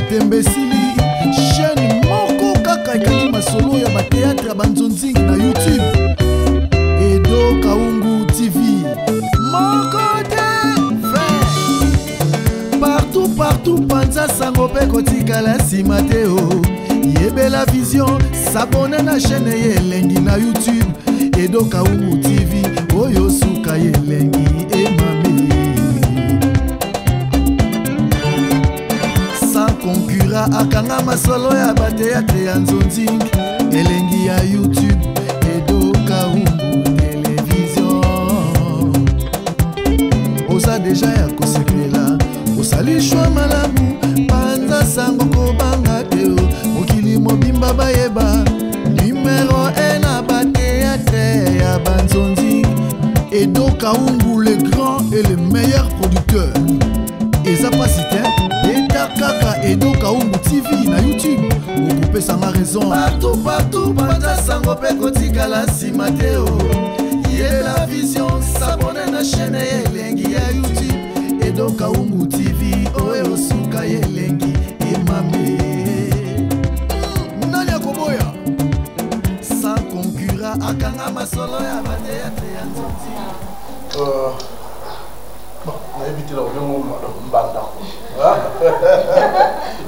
Tembesili chaîne moko kaka ekangi masolo ya bateatre ya banzonzingi na YouTube. Edo Kaungu TV moko te frère. Partout panza sango pe kotikala nsima te o. Yebela vision s'abonner na chaîne yelengi na YouTube. Edo Kaungu TV oyo suka yelengi emami. Sans concurrent akanga masolo ya bateatre ya nzonzingi elengi ya YouTube. Edo Kaungu télévision oza deja ya kosekela osalishwa malamu panza sango kobanga te mokili mobimba bayeba numéro 1 na bateatre ya banzonzi. Edo Kaungu le grand et le meilleur producteur. Eza pasite Beta kaka Edo Kaungu TV na YouTube. Okope sanga raison. Partout panza sango pe kotikala nsima te o. Yela vision s'abonner na chaîne yelengi ya YouTube. Edo Kaungu TV oyo suka yelengi emame. Nani akoboya sans concurrent akanga masolo ya bateatre ya nzonzi. Bon, on a évité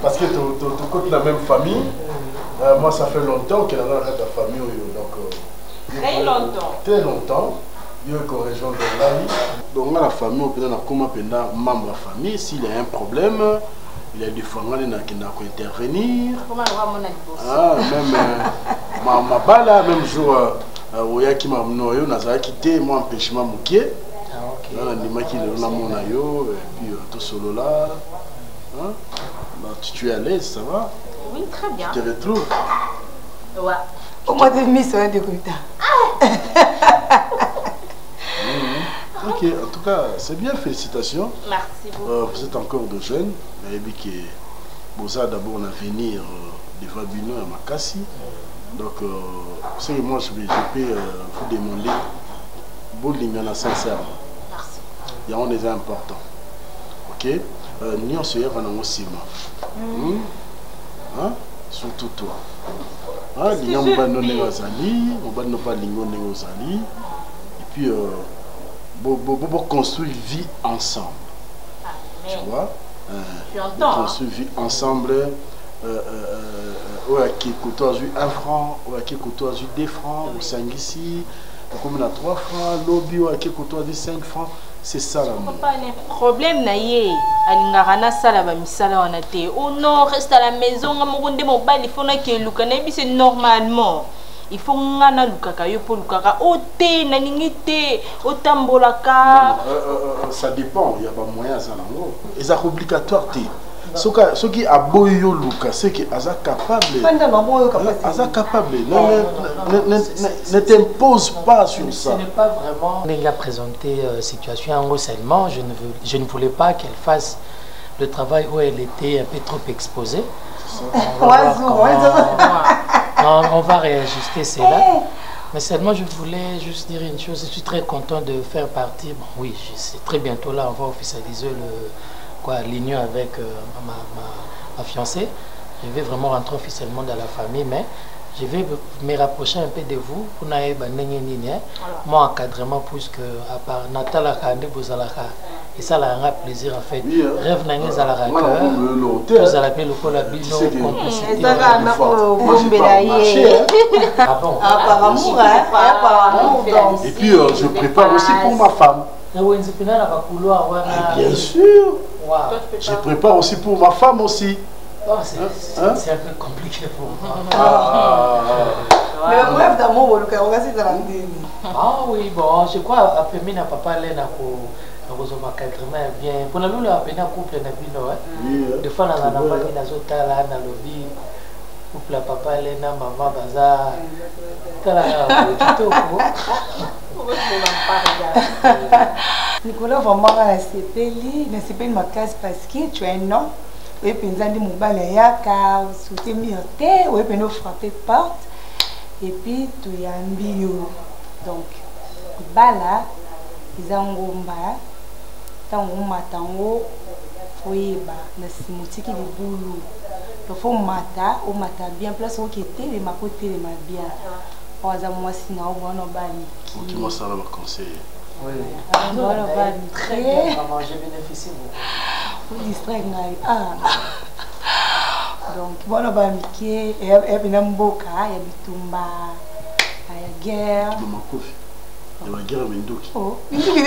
parce que tu côté la même famille. Moi ça fait longtemps qu'elle a la famille donc très longtemps. Très longtemps. Il y a une région de l'Ali. Donc la famille, on peut dire membre de la famille, s'il y a un problème, il y a des fois qui n'a qu'à intervenir. Ah, même ma bala, même jour où il y a qui m'a quitté, moi empêchement moukier. Qui le mon ayo et puis tout solo là. Tu es à l'aise, ça va? Oui, très bien. Tu te retrouves? Ouais. Au mois de mai, ça va être Ok, en tout cas, c'est bien, félicitations. Merci beaucoup. Vous êtes encore de jeunes, mais vous avez d'abord un avenir de Fabino et Makassi. Donc, c'est que moi, je peux vous demander, vous l'ignorez sincèrement. Merci. Il y a un des importants. Ok? Nous, on se lève en aussi. Surtout toi. L'ignorant, on va nous donner aux alliés, on va nous pas l'ignorer aux alliés. Et puis, pour construire vie ensemble. Tu vois? Construire vie ensemble. Qui coûte 1 franc, qui coûte 2 francs, ou 5 ici, comme on a 3 francs, lobby qui coûte 5 francs. C'est ça là. Le problème naïe, alingarana sala ba misala wana te. Oh non, reste à la maison, ngamonde mobile, il faut na ke lukana c'est normalement. Il faut ngana lukaka yo po lukaka ote naningite otambolaka. Ça dépend, il y a pas moyen ça nango. Et ça obligatoire te. Ce qui a boyo luka, c'est que asa capable. Asa capable. Ne t'impose pas sur ça. Ce n'est pas vraiment. Il a présenté situation en harcèlement. Je ne voulais pas qu'elle fasse le travail où elle était un peu trop exposée. On va réajuster cela. Mais seulement je voulais juste dire une chose. Je suis très content de faire partie. Bon, oui, c'est très bientôt là. On va officialiser l'union avec ma fiancée. Je vais vraiment rentrer officiellement dans la famille, mais je vais me rapprocher un peu de vous pour n'aller moi encadrement puisque à part Natala Kande Bozalaka et ça a un plaisir en fait. Rêve n'angé Zalaka cœur. Vous allez le col à bino complicité. Et puis je prépare aussi pour ma femme. Bien sûr. Je prépare aussi pour ma femme aussi. Oh, c'est un peu compliqué pour moi. Mais le bref d'amour, le cas, c'est de la ah oui, bon, je crois après mina papa lena ko kozoma quatrième bien. Pour la lula apena couple na bino de fois na na baki na zotala na lobby couple papa lena maman baza tala kitoko. Nicolas vraiment na CPL ma case parce que tu es un homme. Oui, puis nous avons dit mon yaka, sauter mioté, oui, puis nous frapper porte. Et puis tu y as un bio. Donc, bala, ils ont un tango, Oui, bah, c'est mon petit qui est boulot. Il faut mater, au mater bien, place où qui était, les ma côté, les ma bien. Par exemple, moi, sinon, on va en bali. Tu m'as ça le conseil. Oui. On va en bali. Très bien, maman, j'ai bénéficié beaucoup. Vous distraire, ah. Donc, bon, on va en bali. Et puis, on boka, il y a bitumba, il y a guerre. Maman, coffee. Il y a la guerre à Mendoki. Oh, Mendoki,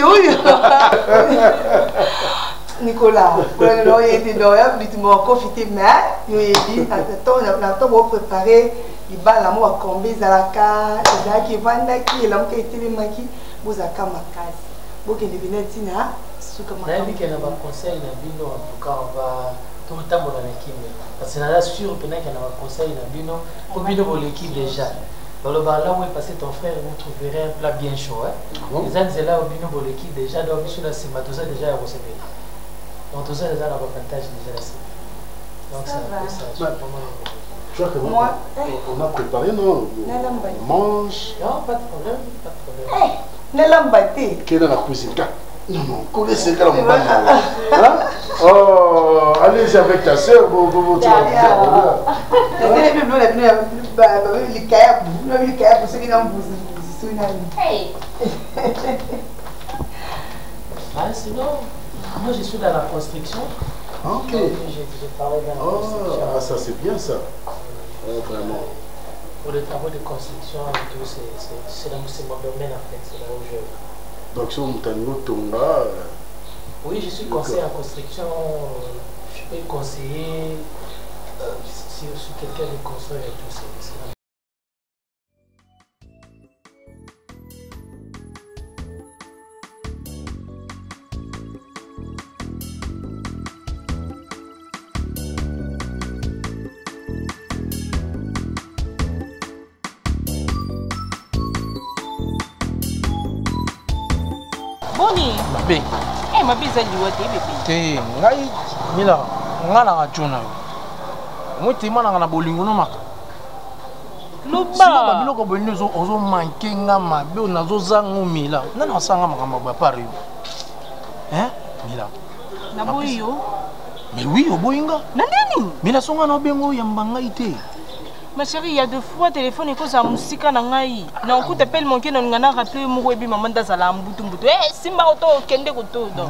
Nicolas, quand il était dans le bitume, on profite, mais il a dit, attends, on va préparer. Il va la moi combler Zalaka, Zaki Vanda qui est l'homme qui était le maquis, vous avez qu'à ma case. Vous qui devenez Tina, ce que ma case. Qu'il y a un conseil, en tout cas, on va tout le temps dans l'équipe. Parce que c'est sûr qu'il y a un conseil, pour l'équipe déjà. Dans le bar là où est passé ton frère, vous trouverez un plat bien chaud. Les uns c'est là où bino pour l'équipe déjà, donc sur la cima, tout ça déjà à recevoir. Donc tout ça déjà un avantage déjà là. Donc ça va. Je crois que moi, on a préparé, non? On mange. Non, pas de problème, pas de problème. Nélambati. Quelle est la cuisine? Non, non, connaissez quand on va. Oh, allez-y avec ta soeur, vous tu vas sinon, moi je suis dans la construction. Ok. J'ai travaillé dans la construction. Ah, ça c'est bien ça. Vraiment. Pour les travaux de construction et tout, c'est mon domaine en fait, c'est là où je... Donc si on t'en Tonga... Oui, je suis conseiller en construction, je peux conseiller si quelqu'un veut construire et tout, c'est là. Boni. Mabe. Mabe za liwa te bébé. Te ngai mila ngana ga tuna. Muti mana ngana bolingo no maka. Luba. Sima biloko bolingo ozo manke nga mabe nazo zango mila. Nana sanga makamba ba pare. Mila. Na boyo. Mais oui, oboyinga. Na nini? Mila songa no bengo yambanga ite. Ma chérie, il y a deux fois téléphone et cause à musique na ngai. Na on t'appelle mon kena ngana rappeler mo webi maman dazala mbutu mbutu. Simba auto kende koto do.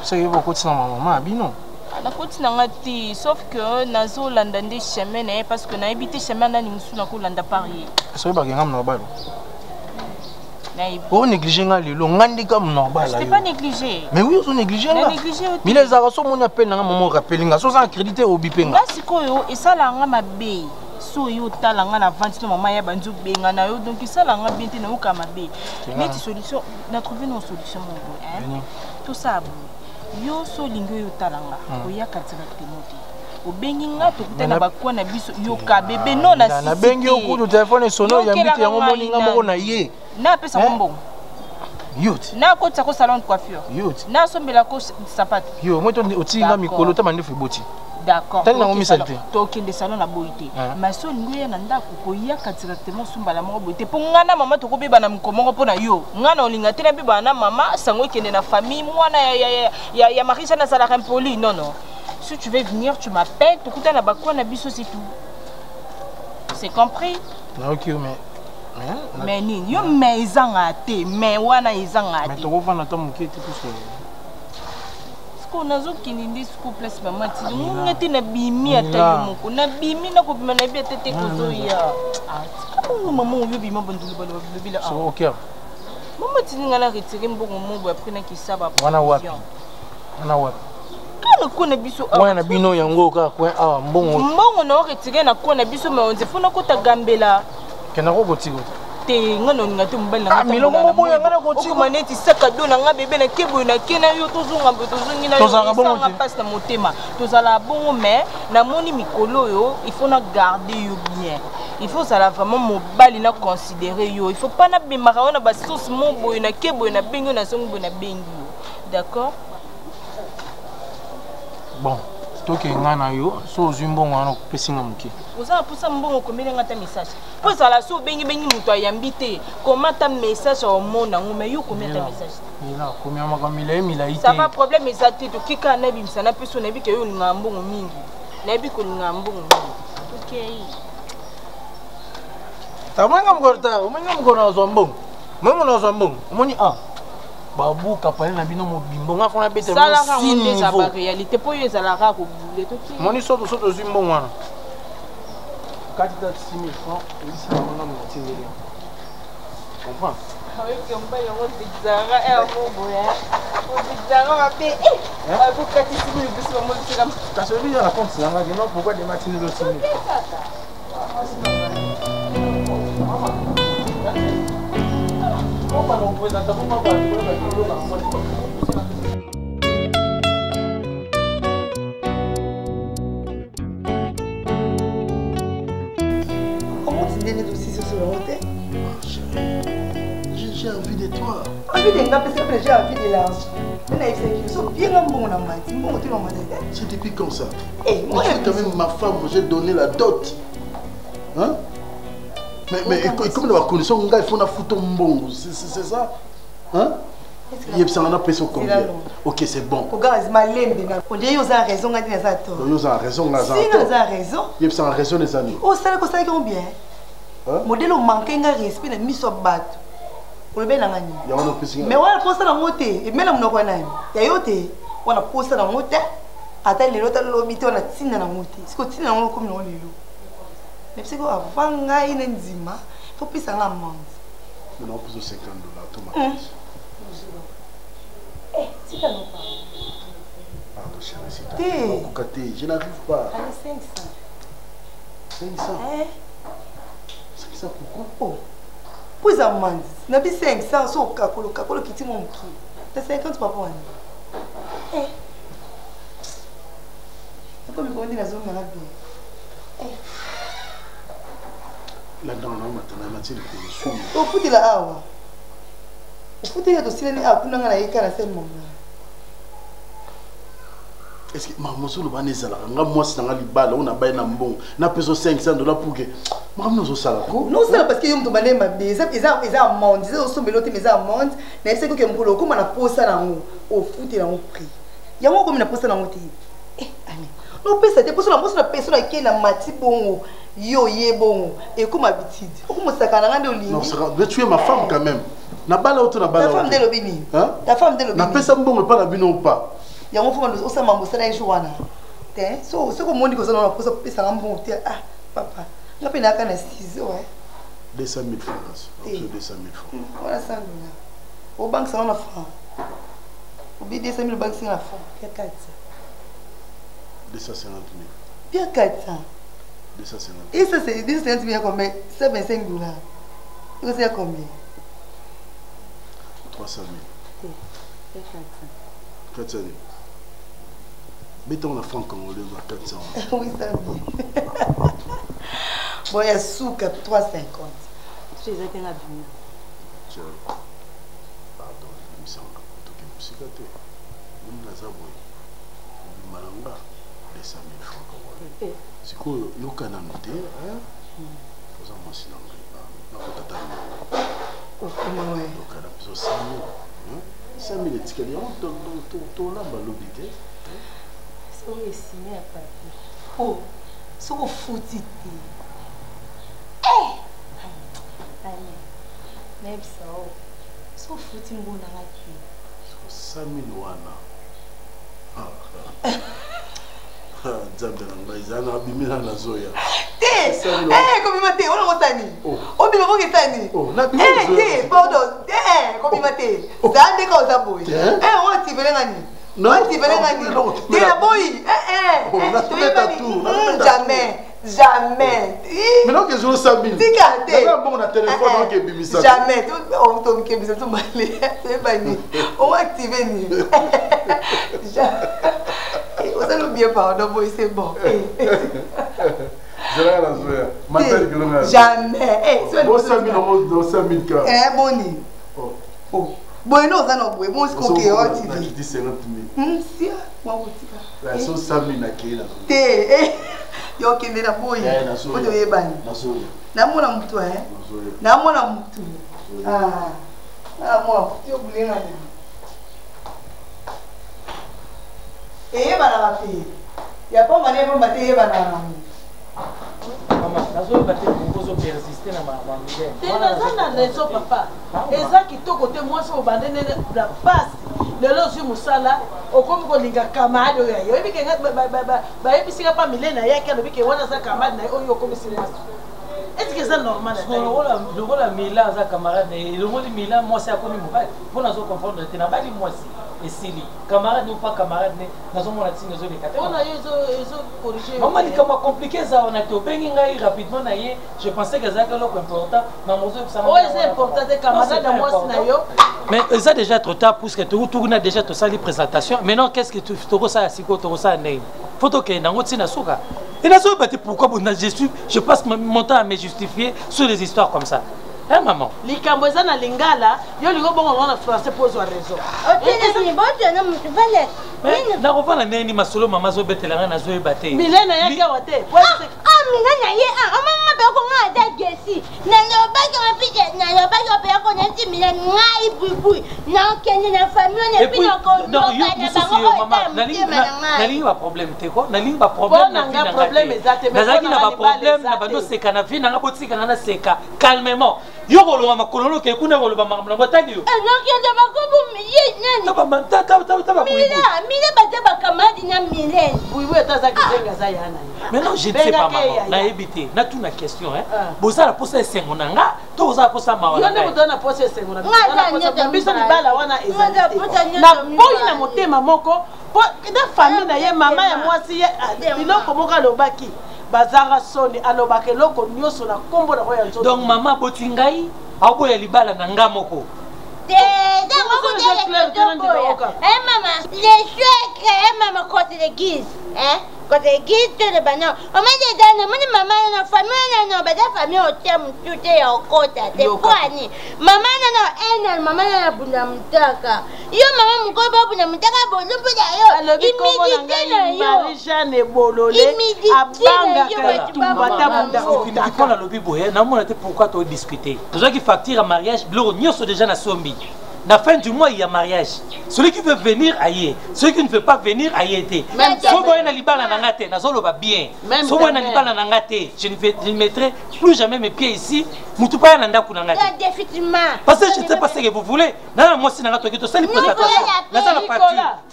C'est que beaucoup de maman bino. Na koti na ngati sauf que nazo landa ndé chemin na parce que na habité chemin na ni musu na ko landa Paris. C'est pas ngam na balo. Oh négligé nga lelo ngandi comme normal. Je t'ai pas négligé. Mais oui, on négligé nga. Négligé. Mais les arasons mon appel na maman rappeler nga so sans crédité au bipenga. Là sikoyo et ça la nga mabe. So yo talanga na vente no mama ya banzu benga na yo donc ça la nga bien na uka mabe. Mais solution na trouver une solution mon bon tout ça yo so lingo yo talanga oya katika temote obengi nga to kutana bakwa na biso yo ka bebe non na sisi na bengi yo ku téléphone sono ya mbiti yango moni nga moko na ye na pesa mbongo youth na ko tsako salon de coiffure youth na sombela ko sapato yo moi to otinga mikolo ta mandefu boti. D'accord. Tant que salté. Toki de salon na boité. Mais so lingoya na ndako ko yaka directement sumbala mo boité. Po ngana mama to ko beba na mkomongo po na yo. Ngana olinga te na beba na mama sango kende na famille mwana ya Marisa na sala impoli. Non non. Si tu veux venir, tu m'appelles, to kuta na bakwa na biso c'est tout. C'est compris? OK mais ni yo mais izanga te, mais wana izanga te. Mais to ko fana to mukete tout ça. On a zo kinindi sku place maman ti ngati na bimi ata yomoko na bimi na ko bima na bi atete ko zo ya maman yo bima bandulu balo bila so OK maman ti ngala retirer mbongo mo après na kisaba wana wapi kana ko na biso wana bino yango ka ko mbongo na retirer na ko na biso mais on fona ko ta gambela kena ko botiko te ngano ngati mbali na ngati milongo boya ngana ko tiko maneti saka do na nga bebe na kebo na kena yo tozunga tozungi na yo tozanga passe na motema tozala bongo mais na moni mikolo yo il faut na garder yo bien il faut ça vraiment mobali na considérer yo il faut pas na bimaka ona ba sauce mon boy na kebo na bengi na songo na bengi d'accord bon toke nga na yo so ozwi mbongo wana opesinga moke oza pusa mbongo komeli nga ta message po ezala so obengi moto ayambi te komata message omona ngo me yo kometa message ila komia makambo milai te ça va problème eza te tokika na bimisa na peso na bike yo olinga mbongo mingi na yebi kolinga mbongo mingi okei tamonga mokolo nazwa mbongo memo nazwa mbongo omoni babuka pale na bino mobimbo nga fona bete salaka ngo eza ba réalité po yo ezalaka kobule toki moni soto ozwi mbongo wana kati ta 6 000 francs elisi na mona motineli comprends avec un bail en bizarre et un bobo bizarre mais vous quand tu me dis moi c'est comme ça se dit à la compte ça non pourquoi des matinées aussi Comment tu donnes aussi sur le hôtel? J'ai envie de toi. Envie de nga parce que j'ai envie de l'argent. Mais il faut bien un bon amant. Bon tu l'as c'est depuis quand ça? Eh moi c'est quand même ma femme, j'ai donné la dot. Hein? Mais comme la condition il faut na foutre mbongo, c'est ça? Hein? Il y a un peu combien? OK, c'est bon. Regarde, ma lembe on dit vous avez raison, ngadi na ça toi. Vous avez raison là ça. Si vous avez raison. Il y a raison les amis. Oh ça que combien? Hein? Modèle manquer un respect na miso bato. Mais on pose ça dans mon thé, et même on a yoté, on a posé dans mon thé, attends les autres l'obité, on a tiré dans mon thé. C'est que tu n'as comme nous les loups. Mais c'est que avant nga il n'enzima, faut plus ça l'amende. On a posé $50 tout ma fille. Eh, si tu n'as pas. Pardon chérie, je n'arrive pas. Allez 500. 500. Eh? 500 pourquoi? Pour ça amende. Na bi 500 so kakolo kiti mon ki. Ta 50 papa wani. Eh. Ako mi kondi na zone na bien. Eh. La dans na matana na tili ko su. O futi la awa. O futi ya to sileni a kuna ngala yika na sen monga. Est-ce que maman solo ba nezala nga mwasi na libala on a ba na mbongo na peso $500 pour que maman zo sala ko non c'est parce que yom to bane ma beza eza amende eza so melote mais eza amende na c'est que mbolo ko na posa na ngo o futi na ngo prix ya ngo ko na posa na ngo ti ami no pesa te posa na posa na peso na ke na mati bongo yo ye bongo et comme habitude o ko mosaka na ngande olingi non ça va tuer ma femme quand même na bala auto na bala ta femme de lobini hein ta femme de lobini na pesa mbongo pas na bino ou pas ya ngo foma o sa mambo sala wana te so ko moni ko na posa pesa mbongo te papa nga pe na kana 6 ouais 200 000 francs. 200 000 francs. Voilà ça là. Au banque ça on a francs. Au billet 200 000 banque c'est la francs. Bien 400. 250 000. Bien 400. 250 000. Et ça c'est 250 000 combien? $125. Et ça c'est combien? 300 000. C'est 400. 400 000. Mettons la franc congolais à 400 000. Oui ça bien. Bon, il y a souk à 3,50. Tu les as bien abîmés. Pardon, il me semble que tu es psychiatre. Nous n'avons pas malanga 200 000 francs. C'est quoi, il y a un noté, hein? Vous en pensez dans le oh, comment ouais? Donc, elle a besoin de 5 000. 5 000 étiquettes, tu as l'obité. C'est où est signé à papier? Oh, c'est où foutu? Allez, même ça, so foutu mon arrêté. 5 000 wana. Nzambe na ngai zana bimina na zoya. Te, comme mate, on a motani. On bima bonge tani. Na bima. Te, pardon. Comme mate. Zande ka ozaboy. On active ngani. Non, active ngani. Te la boy. Jamais. Jamais. Maintenant que je veux 100 000. Tigate. On a téléphone donc bimisa. Jamais. On tombe que bimisa tout malé. C'est pas ni. On va activer ni. On s'en bien pardon boy, c'est bon. Jamais. Bon 5 000 euros dans 5 000 cas. Boni. Oh. Bon non ça non boy. Bon ce qu'on est activé. On a dit 50 000. Si. La sauce samina qui est là. Té, yo kende na boy. Oyo yebani. Namona mutu namona mutu. Moi, tu es oublié là. Et bana la fille. Il y a pas manière pour mater bana. Maman, la zone va te persister dans ma misère. Tu es dans papa. Et ça qui t'a côté moi sur bandé la passe. Le lot sur Moussala, au comme qu'on liga camarade yo. Yo bi kenga ba ebi singa pas milena ya ke lobi ke wana sa camarade na yo comme si moi. Est-ce que c'est normal? Le rôle à Mila, à camarade, le rôle de Mila, moi c'est à quoi il faut nous comprendre. Tu n'as pas dit moi et Sili. Camarade ou pas camarade, nous avons la signe de l'état. On a eu corrigé. Maman dit comment compliqué ça, on a été au Bengingaï rapidement. Je pensais que c'était important. C'est important, c'est camarade de moi c'est. Mais ça déjà trop tard, puisque tu as déjà tout ça, les présentations. Maintenant, qu'est-ce que tu as ça à Siko, tu as ça à Ney? Faut que tu aies un souka. Et là, pourquoi je passe mon temps à me justifier sur des histoires comme ça? Hein, maman? Les Cambodgiens na lingala, yo ligo bongo na français pose raison. Ok, ni bon, tu as mon valet. Mais na revoir la neni masolo maman zo betelanga na zo ebate. Milena ya ke wate. Milena ye mama be ko nga da gesi. Na lo ba ko pije, na lo ba ko be ko na ti milena ngai bui. Na kenye na famille na pino ko. Non, yo maman, na li ba problème te ko? Na li ba problème na na problème exactement. Na zaki na ba problème na bando seka na vie na botika na seka calmement. Yo kolonga makololo ke kuna koloba makambo botani yo. Non ki de ba ko bu miye nani. Taba manta taba Mila bate ba kamadi na Milène. Oui ta za kizenga za yana. Mais non, je ne sais pas maman. Na ebité, na tout na question hein. Boza la posa sengo nanga, to oza posa mawa. Yo ne bodona posa sengo na. Na biso libala wana ezali. Na boyi na motema moko, po na famille na ye mama ya mwasi ye biloko moko alobaki. Bazanga soni alobake loko nyoso na kombo na koya nzoto. Donc maman botingai aboya libala na ngamoko. Maman, les chouettes créés, maman, quand l'église, hein? Quand l'église, tu le banon. On m'a dit, maman, la famille, non, la famille, au terme, tout est en côte, t'es poigné. Maman, non, maman, la bounamutaka. Yo, maman, mon copain, bounamutaka, boulou, Marie-Jeanne et Bololé, pourquoi tu as discuté? Tu as facture à mariage, nous sommes déjà dans Sombi. La fin du mois, il y a mariage. Celui qui veut venir, aïe. Celui qui ne veut pas venir, aïe. Je ne mettrai plus jamais mes pieds ici. Parce que je ne sais pas ce que vous voulez. Vous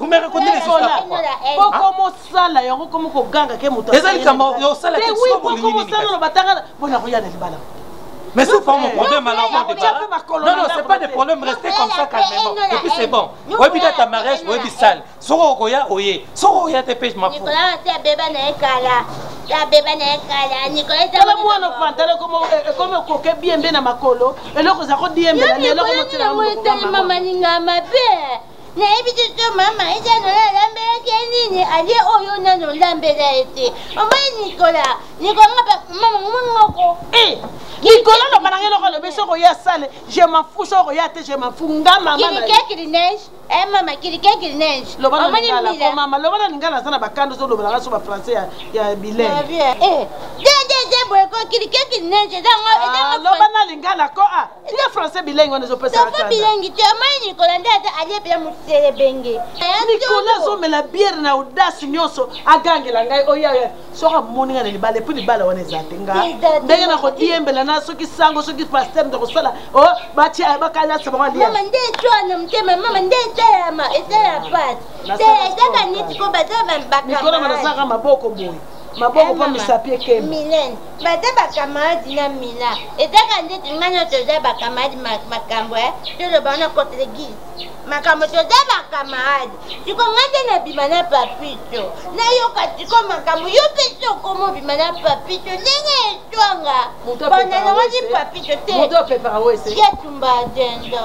me reconnaissez les histoires. Mais c'est pas mon problème alors. Non, non, c'est pas des problèmes, restez comme ça calmement. Et puis c'est bon. Oui, puis ta mariage, oui, puis sale. Soro Oya, oye. Soro Oya, te pêche ma fou. Nicolas, t'es bébé Nekala. T'es bébé Nekala. Nicolas, t'es bébé Nekala. Comme on coquet bien bien à ma colo. Et là, vous avez dit, mais là, vous maman, ma belle. Na ebiti to mama eza no la lambela kenini ali oyo na no lambela ete mama Nicolas mama ngoko Nicolas no banangelo ko le beso ko ya sale je m'en fous so ko ya te je m'en fous ngama mama kili neige mama kili neige lo bana ngala ko mama lo bana ngala sana bakando so lo bana so ba français ya bilingue de boy ko kili neige da lo bana lingala ko ya français bilingue on zo pesa ka bilingue te mama Nicolas ndata ali pe mu Nicolas zo mela bière na audace nyonso agangela ngai oya soka moninga na libale puis libala wana ezatenga ndenge na ko diembela na soki sango soki pasteur ndo kosala o bati bakala sabanga lia mama ndetwana mtema mama ndetama etela pat ndeka niti ko bataba mbaka Nicolas manasaka maboko boy maboko pa misapie ke Milène bataba camarade na Mila etaka ndeti ngana toza ba camarade makambo to le bana côté l'église makambo toza ba camarade tiko ngate na bimana papito na yoka tiko makambo yo peso komo bimana papito ndenge etwanga bana na wadi papito te moto prépare wese ya tumba dendo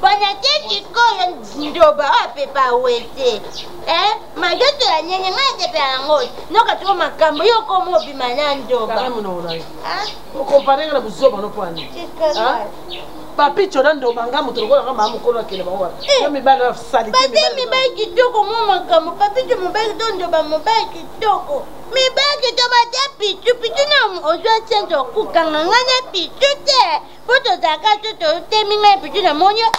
bana te tiko ya ndoba apepa wese majoto ya nyenye ngate pe ango noka tiko makambo yo komo bimana na ndoba. Kama mnaona hivi. Ukompare na buzoba no kwani. Papi choda ndoba ngamu tulokola kama amukolo kile bawa. Mimi bana salite mi bana. Mi bana kitoko mama kama papi cho mobile do ndoba mobile kitoko. Mi bana kitoko ta pichu na ozwa chenzo kukanga ngana pichu te. Poto zaka to te minga pichu na monyo.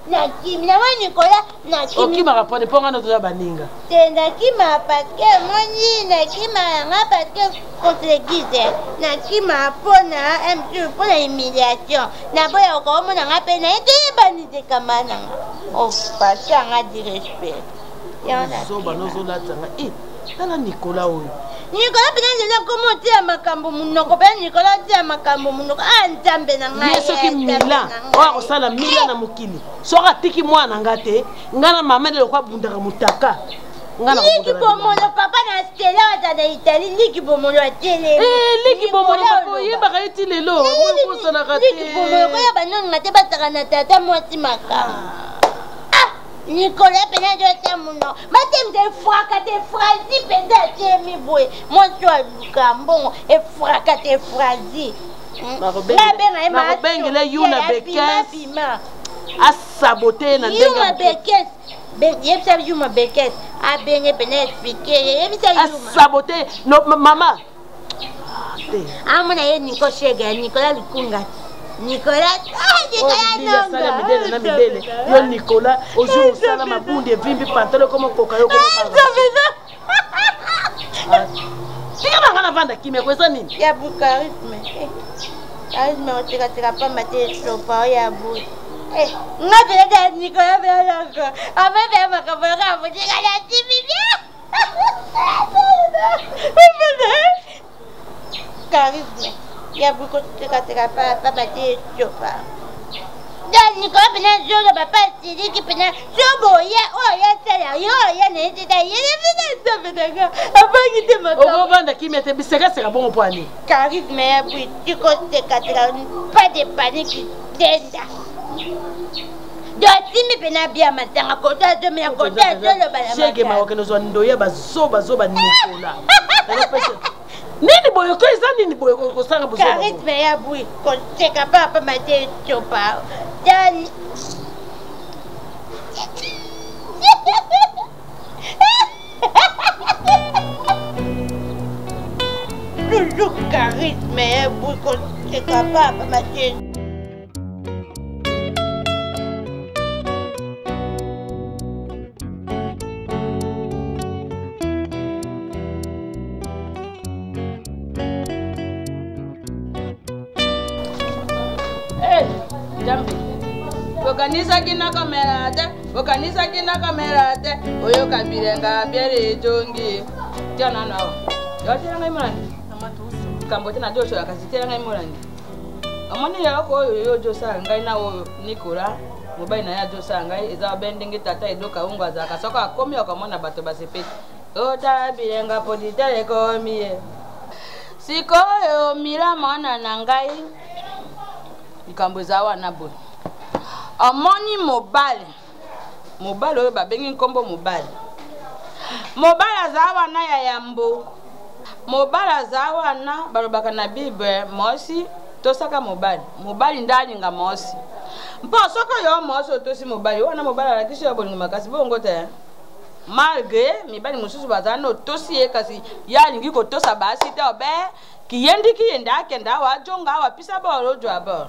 Na kimi na wani kola na kimi. Okima rapone ponga no toza baninga. Tenda kima parce moni na kima nga parce contre guise. Na kima pona pona humiliation. Na boya ko mo na pe na ete bani de kamana. Oh parce nga di respect. Yana. So banozo la tanga. Tana Nicolas oyo. Nicolas pena nzela komo tia makambo munoko pe Nicolas tia makambo munoko nzambe na ngai yeso ki mila oya kosala mila na mokili soka tiki mwana nga te nga na mama de lokwa bundaka mutaka nga na liki bomolo papa na stela wata na Italie liki bomolo atele liki bomolo papa yebaka eti lelo okosalaka te liki bomolo koya banonga te bataka na tata mwasi makamba Nicolas pena jota muno matem de fraka te frazi penda te mi boy mo so lukambo e fraka te frazi makobengele yuna bekes asabote na yuma bekes yebisa yuma bekes abenge pena expliquer yebisa yuma asabote no mama amona ye Nico shega Nicolas lukunga Nicolas Nicolas sala midele na midele yo Nicolas ozu sala mabundi evimbi pantalo como koka yo como tika bangana vanda kimya kwesa nini ya bukarisme charisme oteka pa mate sopa ya bu ngapela da Nicolas bela ko amebe makabaka butika la tibibia charisme ya buko teka pa mate sopa dan Nicolas pena joga papa siliki pena sobo ya ya sala ya ne tita ya pena sobo daga abangi te makao vanda kimya te biseka seka bongo pwani charisme ya butiko teka pas de panique denda dotimi pena bia matanga kota to me kota to lo bala shege mawakeno zo ndoya bazoba Nicolas nini boyo ko eza nini boyo ko sanga bozo charisme ya bui ko teka papa mate chopa dan le charisme ya bui ko teka papa mate Organiza kina kamera te oyo kabirenga biere jongi tiana nawo yo tira ngai mulandi kambo tena josho akasitira ngai mulandi amoni ya ko yo josa ngai nawo Nicolas mobai na ya josa ngai eza bendingi tata edoka ungwa za kasoko akomi akamona bato basepeti o ta birenga poditele ko miye sikoyo mira mwana na ngai ikambo za wana bo amoni mobile oyo babengi nkombo mobile aza wana ya yambo mobile aza wana balobaka na bible mosi tosaka mobile ndalinga mosi mpo soko yo mosi otosi mobile wana mobile alakisi yo bolingo makasi bongo te malgré mibali mosusu baza na otosi ye kasi ye alingi kotosa basi te obe kiyendi kiyende akende awa ajonga awa pisa bolo ojwa bolo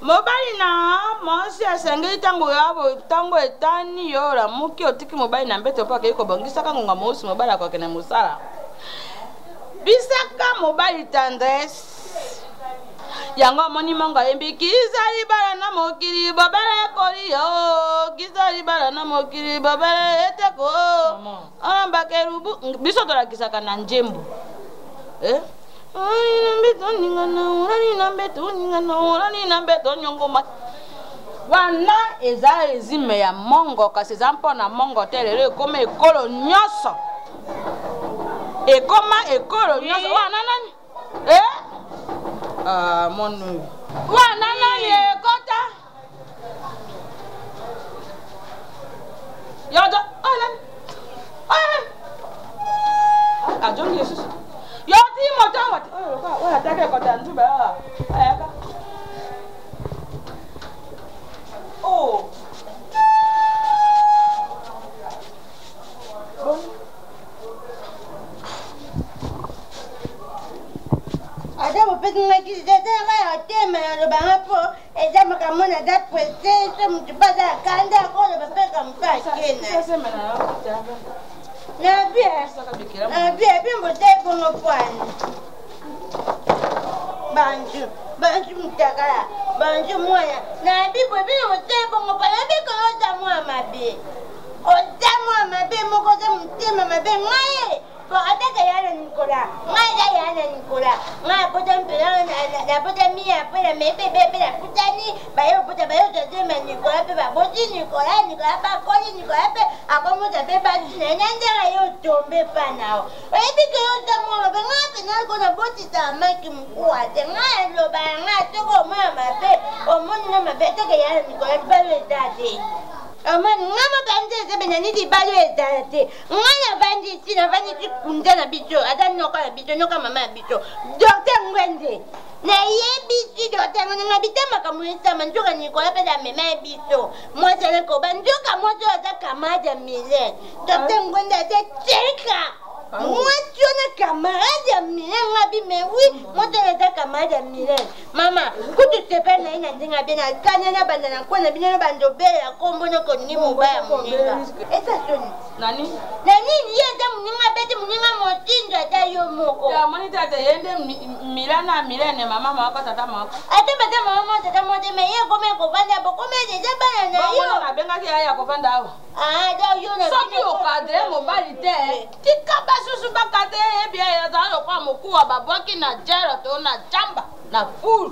mobali na mosi asengeli tango etani yo lamuki otiki mobali na mbeto po akei kobongisaka ngonga mosi mobali akokende mosala bisaka mobali tendresse yango amoni mongo ayembi kiza libala na mokili babala ekoli yo kiza libala na mokili babala eteko olambakerubu biso tolakisaka na njembo wana eza ezime ya mongo kasi eza mpona mongo te lelo ekoma ekolo nyonso wana nani monu wana nani ekota yodo ajongi yesusu yo timo Atake kota ntuba. Ayaka. Oh. Bon. Ada mupinga kizidara tema lo bangapo eza makamona da presse so mutubada kanda ko lo bapeka mpakena. Sasa mana kutaba. Na bien bimbo tebo ngopwana. Banju mutakala. Banju moya. Na bibo bimbo tebo ngopwana biko oza mwa mabe. Oza mwa mabe moko za mutema mabe ngaye. Bon, ataka yana Nicolas. Ngaye yana Nicolas. Ngaye pota mpela na pota mi après la mebe bebe la putani. Bayo pota bayo tete mais Nicolas pe ba boti Nicolas ba koli Nicolas pe akomo ta pe ba dina nyanda yo tombe pa nao. Ebi ke yo ta mo ba ngata na ko na boti ta maki mkua. Te ngaye lo ba ngaye to ko mo mabe. O mo na mabe ataka yana Nicolas ba le date. Amani ngama bande zebe na nidi balo ezate. Ngana bandi sina bandi tikunda na bicho. Ada noka na bicho noka mama bicho. Docteur Ngwende. Na yebi si docteur ngana bitama kamuisa manjoka Nicolas pe da mema bicho. Moi c'est le koba njoka moto za kamada Milen. Docteur Ngwende ate cheka. Moi tu na camarade ya Milen ngabi mais oui, moi tu na camarade ya Milen. Mama, kutu sepe na ina ndinga bena kanya na banda na kwa na bina bando bela kombo no koni mobaya muninga. Esa soni. Nani? Nani yenda muninga beti muninga motinda ta yo moko. Ya moni tata yende Milana Milene mama mako tata mako. Ate bata mama tata mote me ye kome ko banda bo kome je bana na yo. Ba na benga ki aya ko fanda awo. Ah da yo na. Soki o kadre mo balite. Tikaba susu bakate e bia ya za kwa mokuwa babwaki na jero to na jamba na full.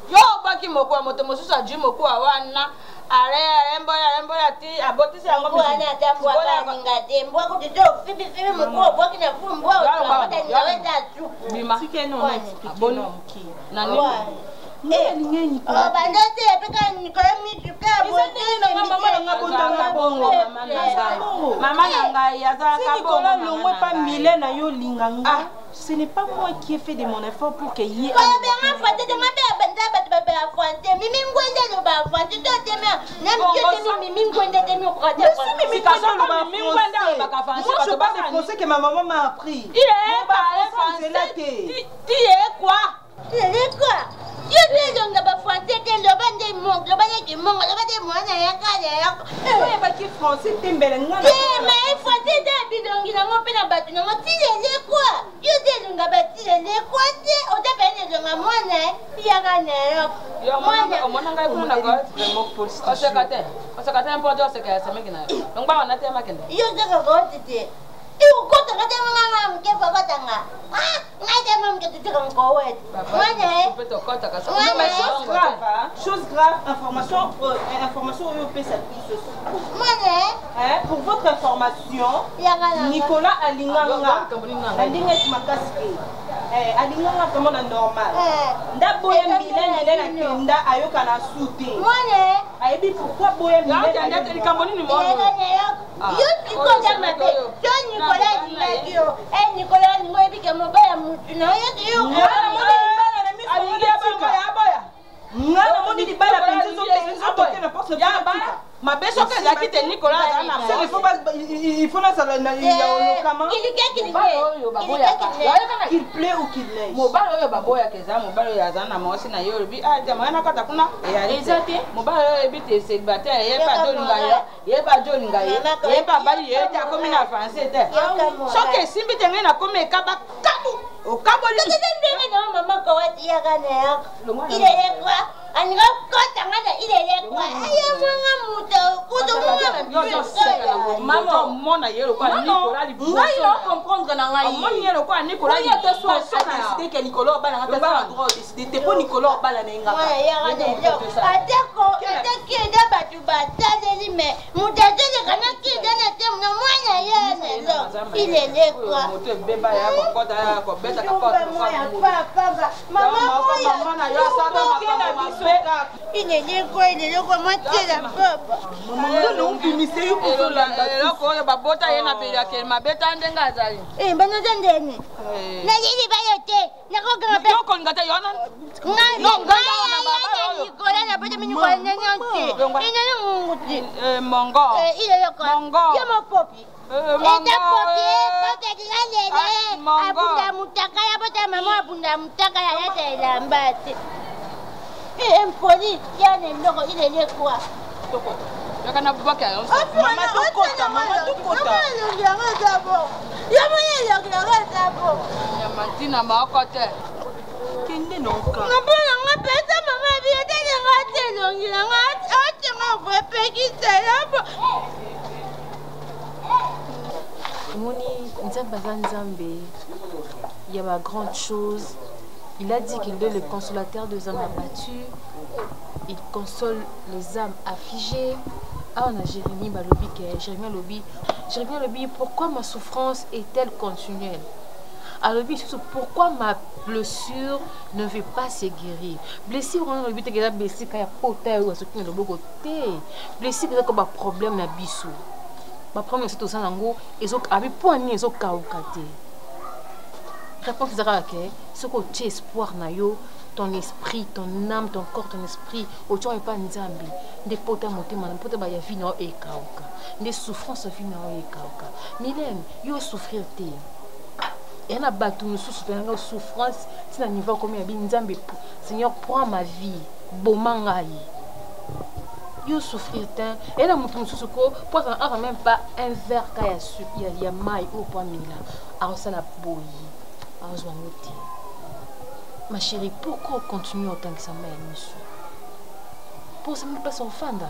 Yo baki mokuwa moto mosusa ji mokuwa wana. Are mboya ti abotisi yango mwana tambwa kaninga tembo kutito fibi mokuwa bwaki na full mbwa utapata niweza tu. Bima. Sike no abono mki. Nani? Ningeni oh bandate peka Nicolas mituka Maman nanga yaza Nicolas longwe pas Milen na yo linganga. Ce n'est pas moi qui ai fait de mon effort pour que y ait. Je parle des français que ma maman m'a appris. Il est pas quoi? Tu es quoi? Tu es donc là-bas français, tu es là-bas des mondes, là-bas des mondes, là-bas des mondes, là-bas qui français, tu es belle. Mais français, tu es bidon, il a mon père à battre. Tu es quoi? Tu es là-bas, tu es quoi? On t'appelle les gens, moi, il y a un air. Moi, on a un peu on se gâte un peu d'or, c'est que ça m'énerve. Donc, on a tellement qu'elle. Il y a un eu kota kata mama mke fakatanga ngaje mama mke tutika mkowe mwana peut kota kasa non mais chose grave information européenne ça pisse mwana pour votre information Nicolas alinganga makasi alinganga comme on normal ndaboye Milen akenda ayoka na sute mwana ayebi pourquoi boye Milen likambo nini mwana yo tikoza mabe yo Nicolas Dilagio Nicolas ngoyebi ke mobaya mutu na yo ngana moni libala penzo toke na porte ya ba ma beso que la quitte Nicolas il faut la sala na ya kama qu'il plaît ou qu'il neige mobalo yo baboya keza mobalo ya zana mosi na yo bi jamana kata kuna ya ezate mobalo yo ebite célibataire ye ba jolinga ye ba bali ye ta komi na français te soke simbi tenge na komi kaba kabu o kabo li tete na mama ko wati ya kana ya ile kwa anga kota ngana ile kwa aya mwanga muto kudo mama mona yero kwa Nicolas liboso ngai no comprendre na ngai mona yero kwa Nicolas liboso a décidé que Nicolas bala ngata ba droit décider te pour Nicolas bala nenga atako atakenda batu bataleli me mutatele kana kidana te mna mwana yana lo ile kwa moto beba ya kokota ya ko beta ka papa mama moya mama ya sata mama Il est quoi, il est quoi, moi, tu es la papa. Non, mais c'est où pour la babota, il y a un pays qui m'a bêta en dengazali. Eh, ben, nous en donnons. N'a dit pas yoté. N'a pas grand-père. Non, qu'on gâte, y'en a. Non, Nicolas n'a pas de menu pour le Mongo. Il est quoi? Mongo. Il y a mon popi. Abunda mutaka ya bota mama abunda mutaka ya la mbate. Impoli yana ndoko ile ile kwa. Yakana bubaka yo. Mama tukota. Yama zabo. Yama zabo. Yama tina makote. Kende nonka. Ngapona ngapesa mama biye tele ngate longira ngate ote ngavwe pekisa yabo. Moni Nzamba Nzambe, il y a ma grande chose. Il a dit qu'il est le consolateur des âmes abattues. Il console les âmes affligées. Ah, on a Jérémie Balobi, Jérémie Lobi, pourquoi ma souffrance est-elle continuelle? Alors, pourquoi ma blessure ne veut pas se guérir? Blessure, on a le but de blessure quand il y a poté ou à ce qui est le beau côté. Blessure, c'est comme un problème na bisou. Ma première c'est tout ça nango et so avec poigné et so kaukate. Réponse à que ce que tu espoir na yo ton esprit, ton âme, ton corps, ton esprit, au tu pas nzambi, des potes monter man pote ba ya vie na e kauka. Des souffrances vie na e kauka. Milène, yo souffrir té. Et na batu nous souffrir na souffrance, si na niveau comme ya bi nzambi. Seigneur, prends ma vie, bomangai. Yo souffrir tant et là mon souci ko pour ça même pas un verre quand il y a maille au point mila alors ça la boyi alors je noter ma chérie pourquoi continuer autant que ça m'a monsieur pour ça me pas son fanda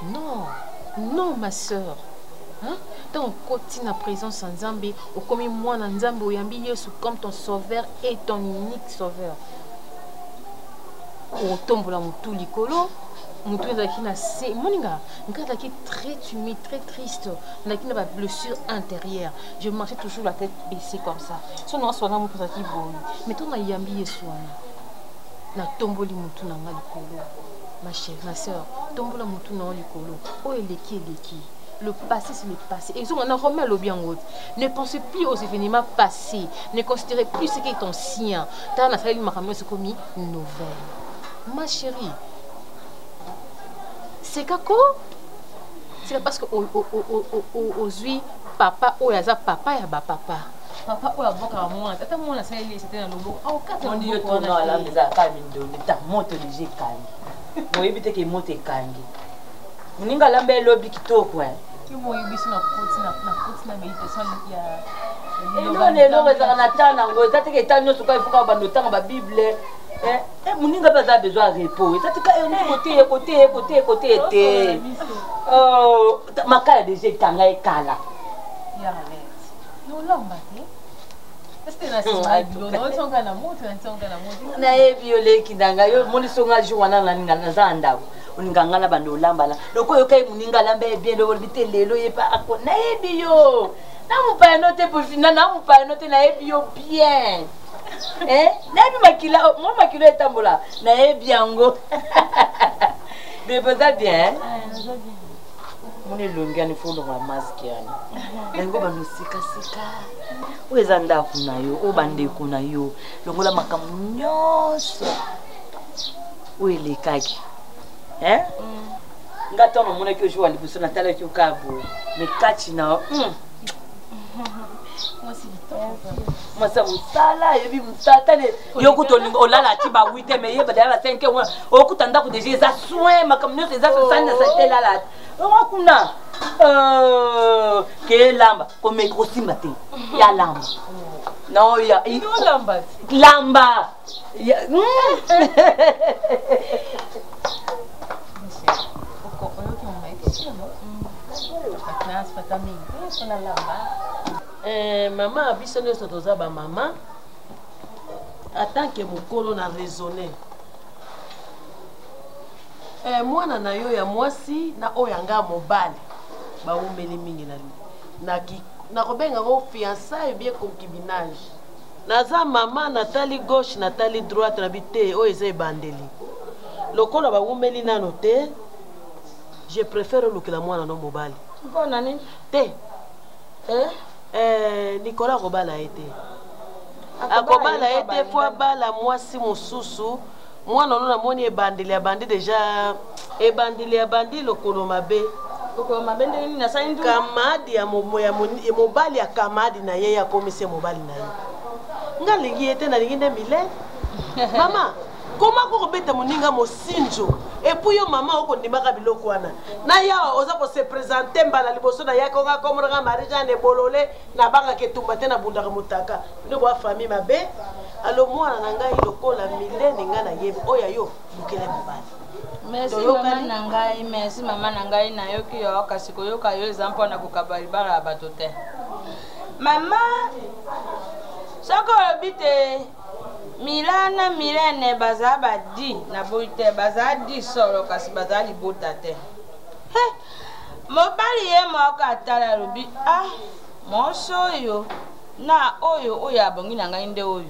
non ma soeur hein donc continue à présence en Zambie au comme moi en Zambie au yambi Yesu comme ton sauveur et ton unique sauveur au tombe la mutu likolo. Mon tour est moninga, très timide, très triste. On a une blessure intérieure. Je marchais toujours la tête baissée comme ça. Si on a soit là, mon petit bon. Mais toi, on a yambi et soin. Na tomboli mutu na ngali kolo. Ma chère, ma soeur, tombola mutu na ngali kolo. Oh, elle est qui? Le passé, c'est le passé. Et on a remis le bien haut. Ne pensez plus aux événements passés. Ne considérez plus ce qui est ancien. T'as fait une commis nouvelle. Ma chérie. C'est kako? C'est parce que aujourd'hui papa ou yaza papa ya ba papa ou ya boka moi tata moi na sali c'était dans le boka au quatre on dit tout non la maison ka mindo ta moto léger kangi moi bité ke moto kangi muninga lambe lobi kitoko ki moi biso na koti na méditation ya non ça na tana ngo tata ke tano suka ifuka bando tanga ba bible muninga pas besoin de repos ça côté était oh makala déjà tanga ekala ya net non lamba est-ce na na ebiole kidanga yo moni songa juwana na ngana zanda uninganga na bando lamba la loko yo kai muninga lamba bien lo bitelelo yepa ako na ebio na mupa note pour finir na mupa note na ebio bien nayebi makila moi makilo etambola nayebi yango mais boza bien moni elongi ani fo longa maske yani yango banosikasika oyo eza ndako na yo oyo bandeko na yo longola makambo nyonso oyo elekaki nga ntango omonaki ojour ya liboso natalaki okabo mais kati na masa musala yebi musatane yokuto olala ti ba 8 mais yeba dala 5 okuta ndako déjà eza soin makamno eza sana satela la okuna ke lamba ko micro simba te ya lamba non ya lamba maman biso nyonso toza bamama atanke mokolo na raisonne mwana na yo ya mwasi na oyo yanga mobali bawumeli mingi nakobengako fiançaille bien concubinage naza mama natali gauche natali droite na bite oyo eza ebandeli lokola bawumeli nano te je préfère olukela mwana no mobali mpona nini te Nicolas akobala ye te akobala ye te fo abala mwasi mosusu mwana ono namoni ebandeli abandi deja ebandeli abandi lokolo mabe kamadi ya mobali ya kamadi na ye akomisi mobali na ye nga lingi ye te nalingi nde milele mama koma kokobeta moninga mosinzo epuis yo mama okondimaka biloko wana na yawa oza kose présente mbala liboso na yaka onga komoraka marijane bolole na bangaka etumba te na bundaka motaka bino boa famille mabe alo mwana na ngai lokola milene nga na yebi oyo yo lukele mobali merci mama na ngai nayoki yo kasi koyoka yo eza mpona kokaba libala ya bato te mama soko olobi te Milana Milene baza badi na boite baza di solo kasi baza libota te. He mobali ye moko atala lobi moso yo na oyo abongi na ngai nde oyo.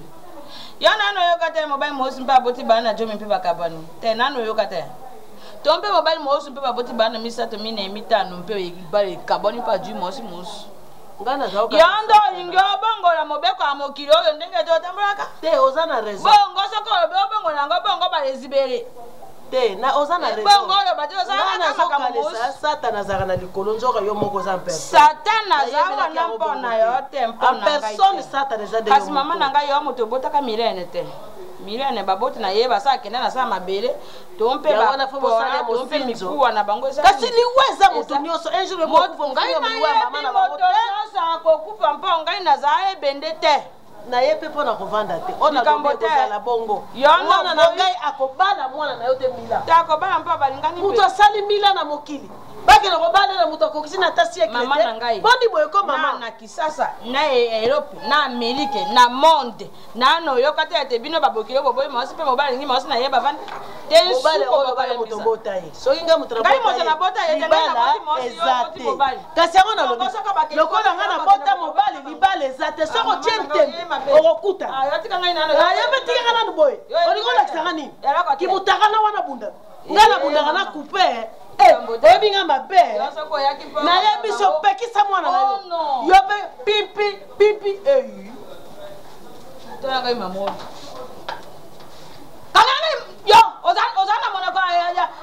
Ya nano yo kate mobali mosi mpa boti bana jomi mpe bakabanu. Te nano yo kate. Tombe mobali mosi mpe boti bana misato mine mitano mpe bali kaboni pa ju mosi. Yondo ingo bongo la mobeko amokilo yo ndenge to tambolaka te ozana raison bongo soko bongo nango bongo balezibere te na ozana raison bongo lo batyo sana makambo satana zaka na likolo nzoka yo moko za mpe satana zaka na mpona yo te mpona personne satana za de kasi mama nanga yo moto botaka Milene te Milene baboti na yeba sa kenda na sa mabele tompe ba wana fo bosale tompe mikuwa na bango esa kasi liweza moto nyoso un jour mo ngai na mama na moto nyoso kokufa mpo ngai na za ebende te na ye pe pona kovanda te ona kombo la bongo mwana na ngai akobala mwana na yo te mila ta akobala mpo balingani muto asali mila na mokili baki na kobala na muto akokisi na tasi ekete mama na ngai bondi boye ko mama na Kisasa na Europe na Amerique na monde na no yo kata te bino babokile boboy mosi pe mobali ngi mosi na ye bavanda ten mobali oyo bale muto bota ye so inga muto na bota ye ngai moto na bota ye ngai ezate kasi yango na lobi lokola nga na bota mobali libala ezate soko tiente okokuta ayotika ngai nano ayebeti nga nanu boye olikola kisanga nini kimutaka na wana bunda nga na bunda na coupe oyebi nga mabe nayebi so pekisa mwana na yo yo pe pipi eyi toyangai mamoni kangani yo ozana monako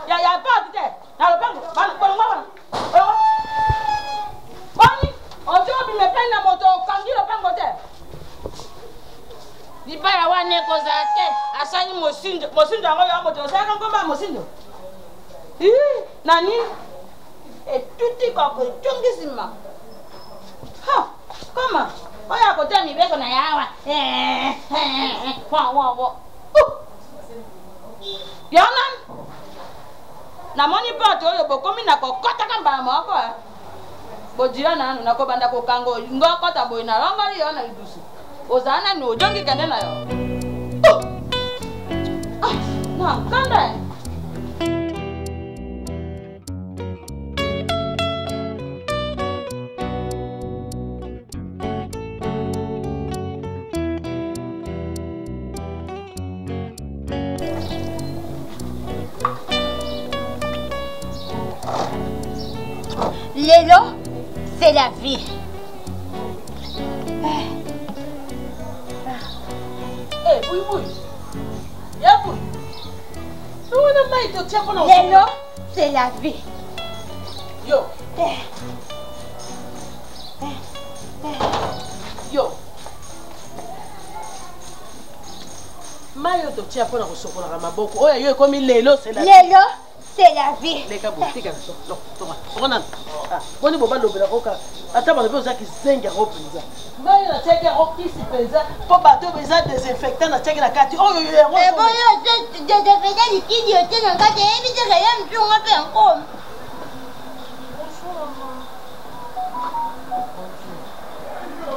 ya pati te na lopango bolonga boni ojobi meplai na moto okangi lopango te libala wana ekozala te asali mosindo yango yo moto osalaka nkomba mosindo nani etuti kako etungisima koma oyo akotya mibeko na yawa yonan namoni poto oyo bokomi na kokotaka mbala moko bodira nanu nakobanda kokango ngo okota boye nalongoli yo na lidusu ozala nani ojongi kende na yo na nkanda Lélo, c'est la vie. Oui. Ya boui. Lélo, c'est la vie. Yo. Yo. Mayo to tia pona kosokola ka maboko. Oya yo ekomi lelo c'est la vie. Lélo, c'est la vie. Leka botika so. Non, toma. Boni boba lobela koka. Ata bana bezo ki zenga ropenza. Mayo na tia ka okisi penza. Po bato beza désinfectant na tia na kati. Oyo yo. Eh bon yo désinfectant liquide yo te na kati ebi te ka yam tunga pe encore.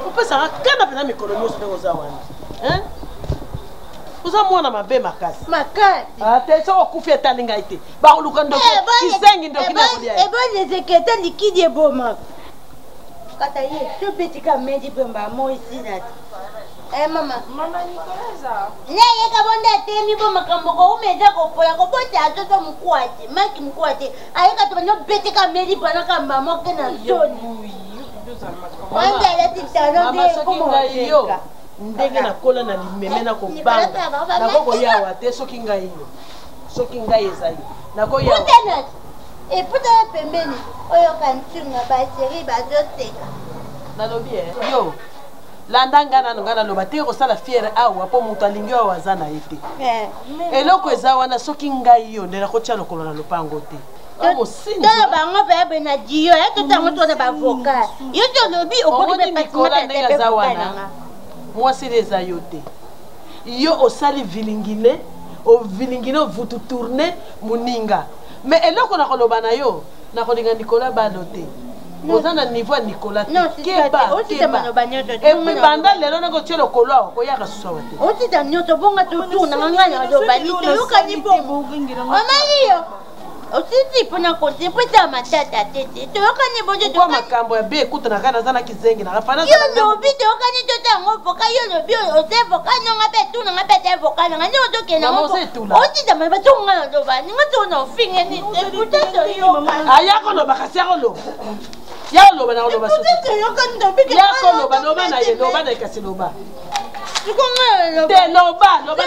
Opesa kana pena mikolo nyoso ndeko za wana. Hein? Uza mwana mabe makasi. Makasi. Ate so okufi etalinga ite. Ba oluka ndoko kizengi ndoki na kulia. Ebo désinfectant liquide eboma. Kata ye to petit ka mendi pemba mo ici na. Mama. Mama Nicolas. Leye kabonda temi bo makambo ko umeza ko pola ko bota atoto mkwati. Maki mkwati. Ayeka to banyo bete ka meli bana ka mama ke na zone. Wanda la titano de ko mo. Ndenge na kola na limeme na ko banga. Na ko yawa te soki ngai yo. Soki ngai ezali. Na ko yawa. Puta puta pembeni. Oyo kantunga ba seri ba zoteka. Nalobi yo. Landanga na ngana loba te ko sala fiere awa po mutu alingi wa wazana ete. Eloko eza wana soki ngai yo ndela ko tia lokolo na lopango te. Amo sinzo. Tala bango bebe na dio ya to tango to na ba vocal. Yo to lobi o ko be patimote te be wana. Moi c'est des ayote. Yo osali vilingine, o vilingine vutu tourner muninga. Mais eloko na koloba na yo, na kolinga Nicolas balote. Oza na niveau ya Nicolas keba et puis banda lelo na ko tielo kolwa ko yaka susawa te oti da nyoto bonga tutu na nganga do balite yo kani bongo amaliyo ositi pona ko te peta matata tete to kani bonje to makambo ya be kuta na kana zana kizengi na fana yo no bi to kani to tango boka yo no bi o te boka no ngabe tu na ngabe te boka na nyo to ke na oti da ma to ngana do ba ni ngato no finge ni te puta to yo aya ko no bakasi ko lo ya loba na loba so ya ko loba na ye loba na kasi loba te loba na so loba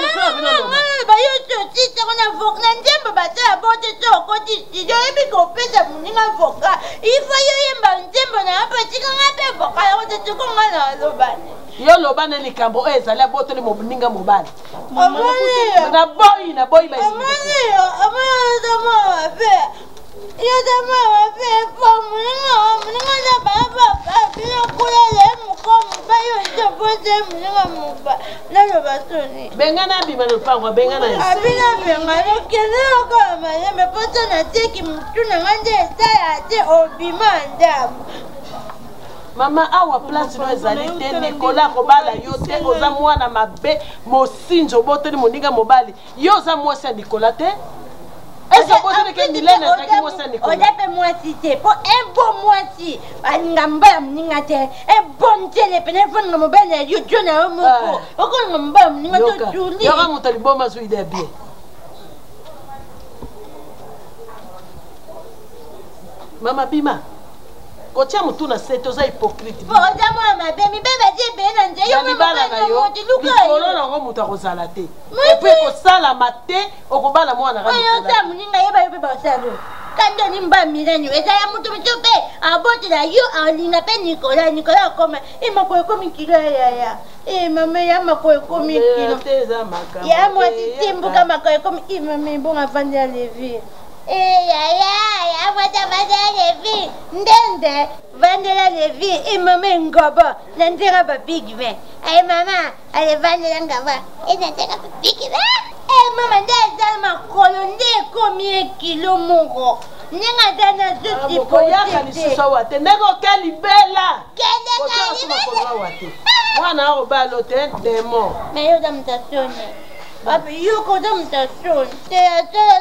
ba yo to tita kona vok na njemba ba ta bote to ko ti yo ebi ko pesa muninga voka ifo yo yemba njemba na apa tika ngabe voka yo te ko ngana loba yo loba na likambo ezala bote ni mobuninga mobali na boy ba yo dama wa pe po muninga na baba yo kula le mukomo ba yo to bote muninga muba na yo basoni bengana bima no pangwa bengana abina bengana kena ko ma me poto na teki mutuna ngande saya te obima ndamu mama awa place no ezali te Nicolas kobala yo te oza mwana mabe mosinzo bote ni moninga mobali yo oza mwasi ya Nicolas te. Est-ce que que Milène a dit moi ça Nicolas? On appelle moi si c'est pour un bon moitié. Ngamba mningate. Un bon téléphone ngamba bana yo jona moko. Oko ngamba mningato juli. Yora mutalibo mazu ide bien. Mama Bima. Kotia mutu na seto za hypocrite. Bo dama ma be mi beba je be na nje yo mabala na yo. Likolo na ngo mutu akozala te. Et puis ko sala mate okobala mwana ka. Yo sa muninga yeba yo beba salo. Kando nimba milenyo eza ya mutu mchope aboti la yo alinga pe Nicolas koma imako komi kilo ya. Mama ya mako komi kilo. Ya mo titimbu kama ko komi mama bonga fanya levi. Ya wata levi ndende vandela levi mama ngoba nandira ba big van mama ale vandela ngaba nandira ba big van mama ndeza makolo nde komi kilo moko ninga dana zuti po yaka lisusa wate ndeko kelibela mwana obalo te demo meyo damtasone Papi, yo ko dam ta son. Te atala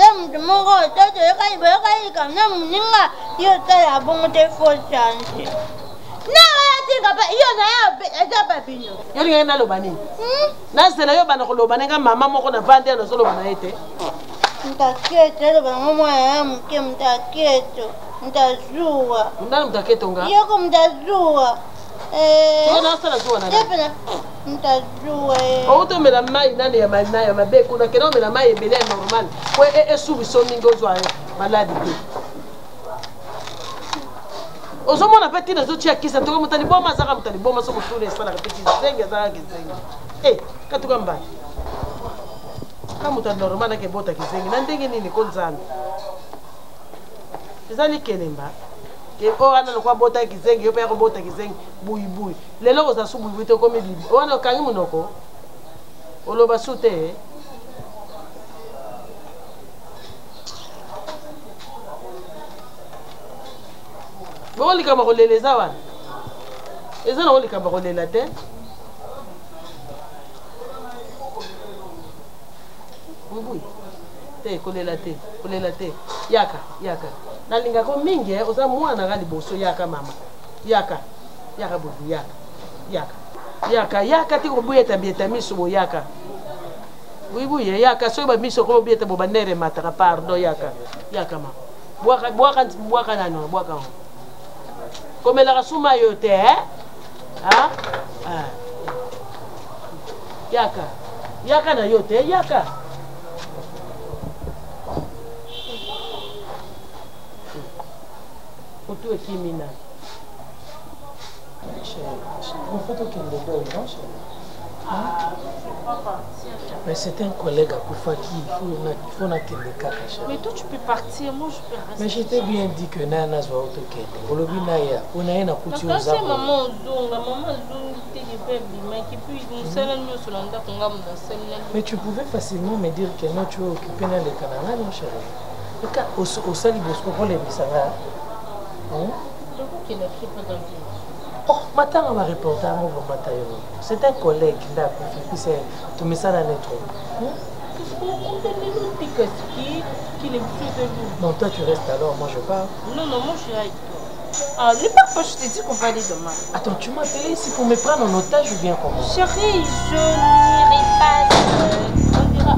dam mo ko ta yo kai kam na muninga yo ta ya bongo te fo chance. Na ya tinga pa yo na ya eta papino. Yo ringa na lobani. Na sela yo bana ko lobani nga mama moko na vande na solo bana ete. Mtakete lo bana mama ya mke mtaketo. Mtazua. Ndani mtaketo nga? Yo ko mtazua. Yo na sala zua na. Mtazua. Auto mela mai nani ya mai na ya mabe kuna kena mela mai ebele normal. Ko subi so ningo zwa maladi te. Ozomona peti na zochi ya kisa ntoko mutali boma zaka mutali boma so mutule sala peti zenga zaka kizenga. Katuka mba. Kama mutali normal ke bota kizenga na ndenge nini konzana. Ezali kelemba. Ke o ana lokwa bota kizenga yo pe ko bota kizenga buyi. Lelo ko za su buyi te ko me bibi. O ana kangi munoko. Oloba sute. Boli kama ko leleza wana. Eza na oli kama ko lela te. Buyi. Te ko lela te. Yaka. Nalinga ko mingi oza mwana ga liboso yaka mama. Yaka bubu yaka. Yaka, yaka, tu oublies ta bien ta mise au yaka. Oui, oui, yaka, so ba mise au bien ta bobanere matara pardon yaka. Yaka ma. Boaka nano, boaka. Comme la rasuma yote, hein? Ah? Ah. Yaka. Yaka na yote, yaka. Otu ekimina. Mais c'est un collègue à Koufa qui il faut n'a qu'il les cache. Mais toi tu peux partir, moi je peux rester. Mais je t'ai bien dit que Nana soit autoquête. Olobi Naya, on a un coutu aux arbres. Maman zonga, t'es des bébés, mais qui puis nous sommes nous sur l'endroit qu'on a dans celle. Mais tu pouvais facilement me dire que non, tu es occupé dans les Canada, mon chéri. Le cas au Salibosco, on les ça va. Oh, maintenant on va reporter à mon bataillon. C'est un collègue qui a fait tout mais ça dans les trous. Non, toi tu restes alors, moi je pars. Non, moi je suis avec toi. Ah, ne pars pas, je t'ai dit qu'on va aller demain. Attends, tu m'as appelé ici pour me prendre en otage ou bien comment? Chérie, je n'irai pas seule. On dira.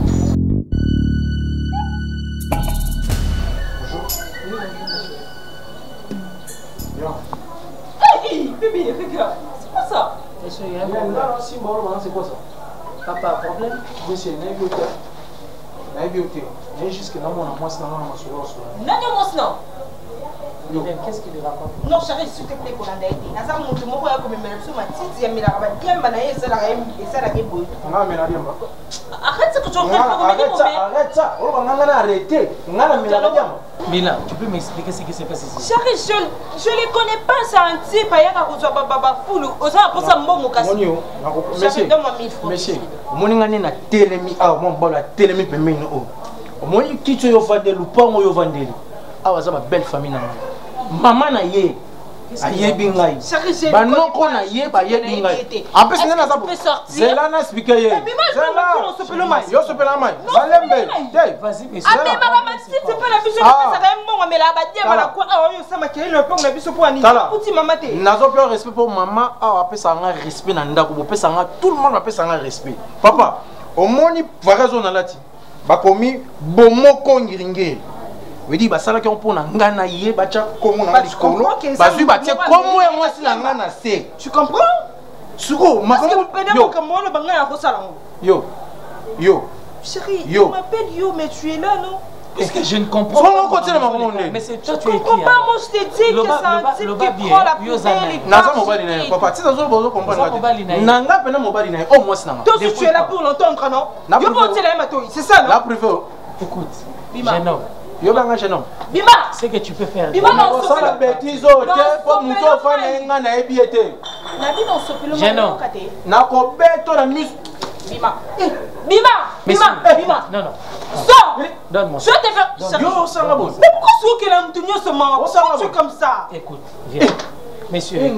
Hey, bébé, regarde, c'est quoi ça? Monsieur, il y a un problème. C'est quoi ça? Papa, problème? Monsieur, il y a un problème. Il y a un problème. Il y a juste que non, moi, c'est non, qu'est-ce qu'il raconte? Non, chérie, s'il te plaît, qu'on a été. Nazar, mon tout le monde a comme une sur ma petite, il y a mis la rabat, bien banaï, et ça la réboule. Arrête ce que tu es en train de faire. Arrête ça. On va arrêter. Mila, tu peux m'expliquer ce qui s'est passé ici? Chérie, je les connais pas, c'est un type, il y a un baba foulou. Osa pour ça, mon casse. Monsieur, monsieur, mon ingani na telemi, ah, mon bol a telemi pemino. Mon kitso yo vandelu, pango yo vandelu. Ah, ça ma belle famille na maman na ye. Aye bingai. Ba non ko na ye ba ye bingai. En plus nena za. C'est là na expliquer ye. Yo se pela mai. Malembe. Vas-y, mais ah mais maman si c'est pas la biso ça va bon mais la ba dia bala ko ah yo sama ke le pont na biso pour ani. Kuti maman te. Nazo pe respect pour maman, ah apesa nga respect na ndako, bo pesa nga tout le monde apesa nga respect. Papa, au moni varazo na lati. Ba komi bomoko ngiringe. Oui, dit, bah ça là qu'on peut n'engana yé, bah tiens, comme on a dit colo, bah tu bah tiens, comme moi si l'engana c'est. Tu comprends? Sugo, ma yo, chérie, tu m'appelles Yo, mais tu es là, non? Parce que je ne comprends pas. Mais c'est toi, tu es qui? Je comprends pas, moi je t'ai dit que c'est un type qui prend la poubelle. Naza mobali na papa, tu sais zo comprendre. Nanga pena mobali na au moins nanga. Toi tu es là pour l'entendre, non? Yo bon tu là mato, c'est ça non? La privé. Écoute, jeune homme. Yo banga jeune homme. Bima, c'est que tu peux faire. Bima non, ça la bêtise au te pour muto fa na na ebiete. Na bi non sopelo mo kate. Na ko beto na mus. Bima. Non. Sors. Donne-moi. Je te fais. Yo ça va bon. Mais pourquoi ce que là m'tunyo ce moment? C'est comme ça. Écoute, viens. Messieurs,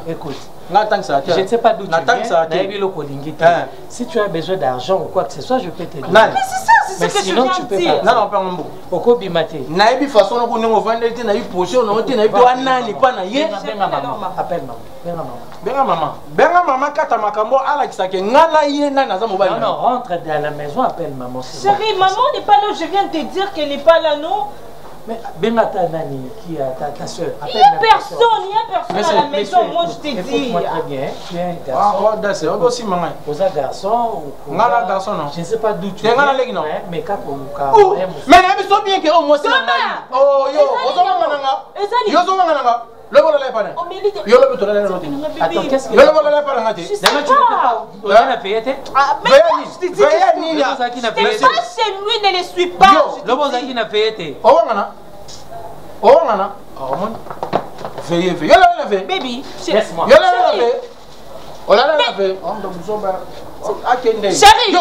écoute. Je ne sais pas d'où tu viens. Si tu as besoin d'argent ou quoi que ce soit, je peux t'aider. Mais c'est ça, c'est ce que je viens de dire. Non, pardon. Pourquoi Bimate? Naïbi façon on a vendu na poché on a na nani pas na ye. Appelle maman. Benga maman kata makambo ala kisake ngana ye na naza mobali. Non, rentre à la maison, appelle maman. Chérie, maman n'est pas là, je viens de te dire qu'elle n'est pas là, non? Mais Benga ta nani qui a ta soeur. Il n'y a personne à la maison, moi je t'ai dit. Écoute-moi très bien, tu es un garçon. Ah, d'accord, on aussi maman. Vous êtes garçon ou garçon non. Je ne sais pas d'où tu viens. Mais quand mais il faut bien que au moins c'est là. Oh yo, le bon là pas. Yo le bon là. Attends, qu'est-ce que le bon là pas ngati. Demain tu ne peux pas. On a payé. Ah mais je te dis que chez lui ne le suis pas. Le bon qui n'a payé. Oh ngana. Oh mon. Veillez. Yo la veille. Baby, laisse-moi. Yo la veille. Oh la veille. On doit vous chérie.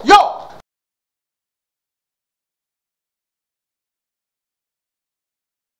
Yo.